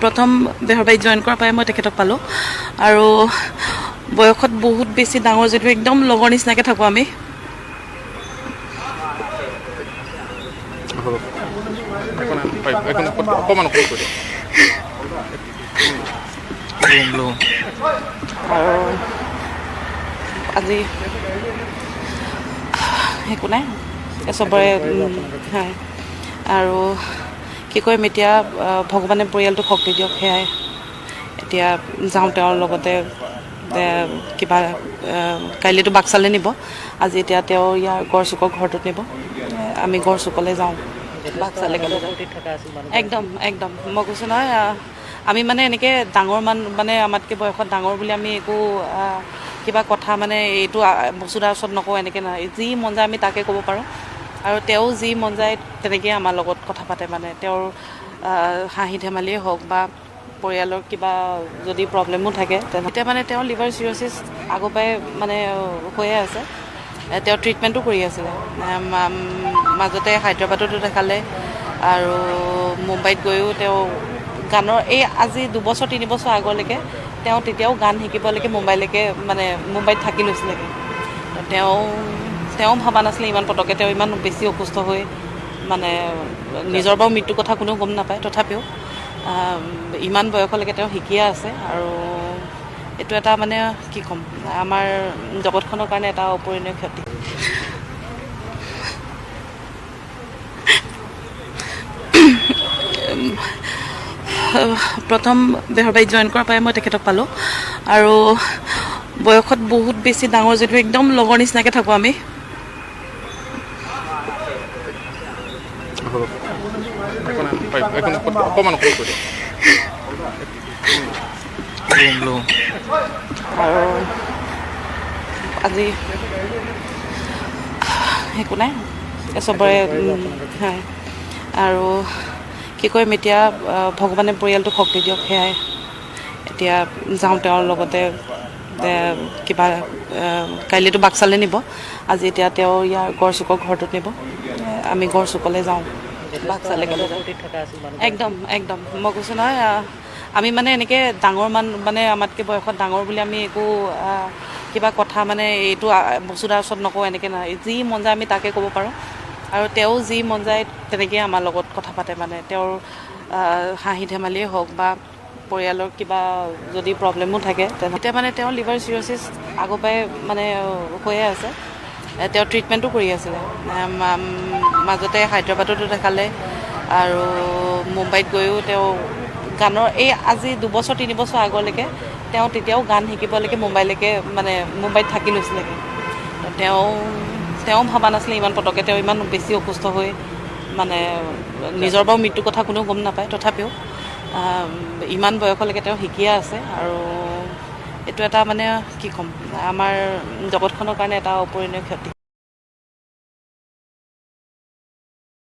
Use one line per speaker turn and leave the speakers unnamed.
প্ৰথম বেহৰবাৰীত জইন কৰাৰ পৰাই মই তেখেতক পালোঁ আৰু বয়সত বহুত বেছি ডাঙৰ যিটো একদম লগৰ নিচিনাকৈ থাকোঁ আমি। আৰু আজি একো নাই চবৰে হয় আৰু কি কৰিম এতিয়া ভগৱানে পৰিয়ালটোক শক্তি দিয়ক সেয়াই। এতিয়া যাওঁ তেওঁৰ লগতে কিবা কাইলৈতো বাক্সালৈ নিব, আজি এতিয়া তেওঁ ইয়াৰ গড়চুকৰ ঘৰটোত নিব, আমি গড়চুকলৈ যাওঁ বাক্সালৈ গ'লে একদম একদম মই কৈছোঁ নহয় আমি মানে এনেকৈ ডাঙৰ মানে আমাতকৈ বয়সত ডাঙৰ বুলি আমি একো কিবা কথা মানে এইটো বস্তুদাৰ ওচৰত নকওঁ এনেকৈ নহয়, যি মন যায় আমি তাকে ক'ব পাৰোঁ আৰু তেওঁ যি মন যায় তেনেকৈ আমাৰ লগত কথা পাতে। মানে তেওঁৰ হাঁহি ধেমালিয়ে হওক বা পৰিয়ালৰ কিবা যদি প্ৰব্লেমো থাকে তেতিয়া মানে তেওঁ লিভাৰ চিৰ'চিছ আগৰ পৰাই মানে হৈয়ে আছে, তেওঁ ট্ৰিটমেণ্টো কৰি আছিলে, মাজতে হায়দৰাবাদতো দেখালে আৰু মুম্বাইত গৈও তেওঁ গানৰ আজি 2-3 বছৰ আগলৈকে তেওঁ তেতিয়াও গান শিকিবলৈকে মুম্বাইত থাকি লৈছিলেগৈ। তেওঁ ভবা নাছিলে ইমান পটককৈ তেওঁ ইমান বেছি অসুস্থ হৈ মানে নিজৰ বাৰু মৃত্যুৰ কথা কোনেও গম নাপায়, তথাপিও ইমান বয়সলৈকে তেওঁ শিকিয়ে আছে আৰু এইটো এটা মানে কি ক'ম আমাৰ জগতখনৰ কাৰণে এটা অপূৰণীয় ক্ষতি। প্ৰথম বেহৰবাৰীত জইন কৰাৰ পৰাই মই তেখেতক পালোঁ আৰু বয়সত বহুত বেছি ডাঙৰ যিটো একদম লগৰ নিচিনাকৈ থাকোঁ আমি। আৰু আজি একো নাই চবৰে হয় আৰু কি কৰিম এতিয়া ভগৱানে পৰিয়ালটোক শক্তি দিয়ক সেয়াই। এতিয়া যাওঁ তেওঁৰ লগতে কিবা কাইলৈতো বাক্সালৈ নিব, আজি এতিয়া তেওঁ ইয়াৰ গড়চুকৰ ঘৰটোত নিব, আমি গড়চুকলৈ যাওঁ বাক্সালৈ গ'লে একদম একদম মই কৈছোঁ নহয় আমি মানে এনেকৈ ডাঙৰ মানে আমাতকৈ বয়সত ডাঙৰ বুলি আমি একো কিবা কথা মানে এইটো বস্তুদাৰ ওচৰত নকওঁ এনেকৈ নহয়, যি মন যায় আমি তাকে ক'ব পাৰোঁ আৰু তেওঁ যি মন যায় তেনেকৈ আমাৰ লগত কথা পাতে। মানে তেওঁৰ হাঁহি ধেমালিয়ে হওক বা পৰিয়ালৰ কিবা যদি প্ৰব্লেমো থাকে তেতিয়া মানে তেওঁ লিভাৰ চিৰ'চিছ আগৰ পৰাই মানে হৈয়ে আছে, তেওঁ ট্ৰিটমেণ্টো কৰি আছিলে, মাজতে হায়দৰাবাদতো দেখালে আৰু মুম্বাইত গৈও তেওঁ গানৰ আজি 2-3 বছৰ আগলৈকে তেওঁ তেতিয়াও গান শিকিবলৈকে মুম্বাইত থাকি লৈছিলেগৈ। তেওঁ ভবা নাছিলে ইমান পটককৈ তেওঁ ইমান বেছি অসুস্থ হৈ মানে নিজৰ বাৰু মৃত্যুৰ কথা কোনেও গম নাপায়, তথাপিও ইমান বয়সলৈকে তেওঁ শিকিয়ে আছে আৰু এইটো এটা মানে কি ক'ম আমাৰ জগতখনৰ কাৰণে এটা অপূৰণীয় ক্ষতি।